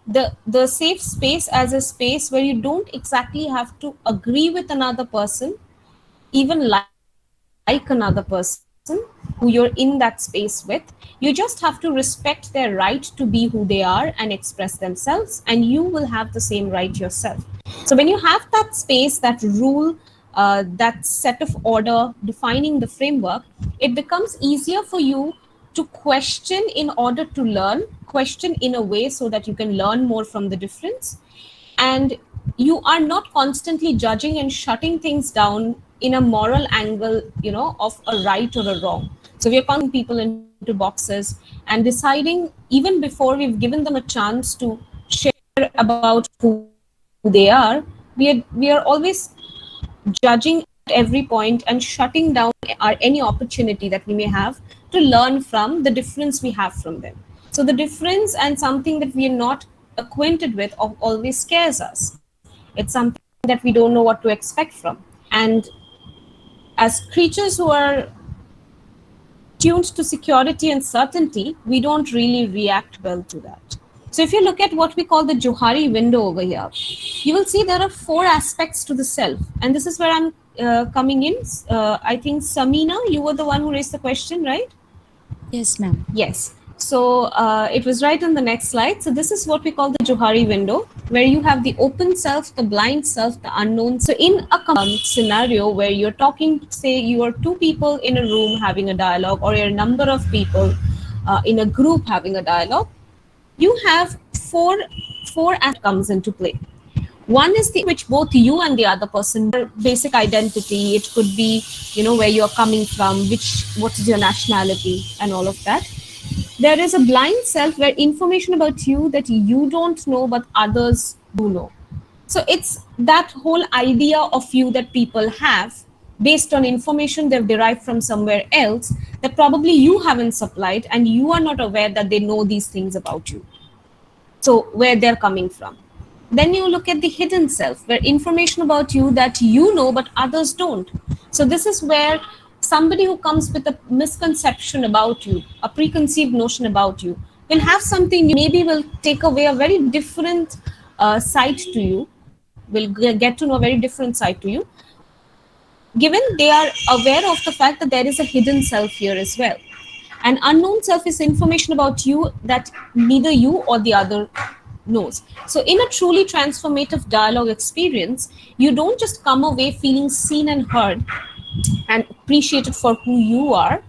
the safe space as a space where you don't exactly have to agree with another person, even like another person who you're in that space with. You just have to respect their right to be who they are and express themselves, and you will have the same right yourself. So when you have that space, that rule, that set of order defining the framework, it becomes easier for you to question in order to learn, question in a way so that you can learn more from the difference. And you are not constantly judging and shutting things down in a moral angle, of a right or a wrong. So we are people into boxes and deciding, even before we've given them a chance to share about who they are, we are always judging at every point and shutting down any opportunity that we may have to learn from the difference we have from them. So the difference and something that we are not acquainted with always scares us. It's something that we don't know what to expect from. And as creatures who are tuned to security and certainty, we don't really react well to that. So if you look at what we call the Johari window over here, you will see there are 4 aspects to the self. And this is where I'm coming in. I think Samina, you were the one who raised the question, right? Yes, ma'am. Yes. So it was right on the next slide. So this is what we call the Johari window, where you have the open self, the blind self, the unknown. So in a scenario where you're talking, say you are 2 people in a room having a dialogue, or you're a number of people in a group having a dialogue, you have four comes into play. One is the which both you and the other person, basic identity. It could be, where you're coming from, what is your nationality, and all of that. There is a blind self where information about you that you don't know but others do know. So it's that whole idea of you that people have based on information they've derived from somewhere else that probably you haven't supplied, and you are not aware that they know these things about you. So where they're coming from. Then you look at the hidden self, where information about you that you know but others don't. So this is where somebody who comes with a misconception about you, a preconceived notion about you, will have something, maybe will take away a very different side to you, will get to know a very different side to you, given they are aware of the fact that there is a hidden self here as well. An unknown self is information about you that neither you or the other knows. So, in a truly transformative dialogue experience, you don't just come away feeling seen and heard and appreciated for who you are,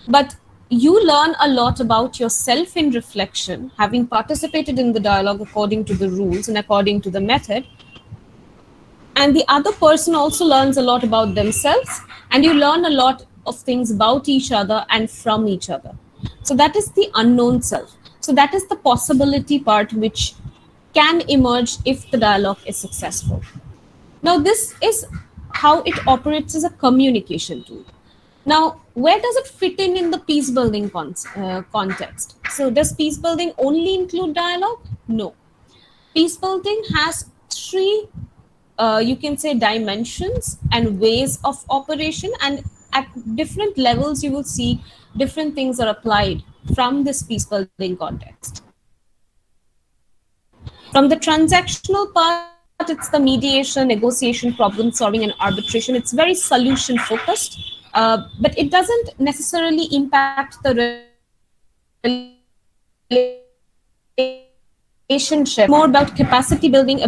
but you learn a lot about yourself in reflection, having participated in the dialogue according to the rules and according to the method. And the other person also learns a lot about themselves, and you learn a lot of things about each other and from each other. So that is the unknown self. So that is the possibility part which can emerge if the dialogue is successful. Now this is how it operates as a communication tool. Now, where does it fit in the peace building context? So does peace building only include dialogue? No. Peace building has 3 you can say dimensions and ways of operation, and at different levels you will see different things are applied from this peace building context. From the transactional part, it's the mediation, negotiation, problem solving, and arbitration. It's very solution focused, but it doesn't necessarily impact the relationship. More about capacity building, about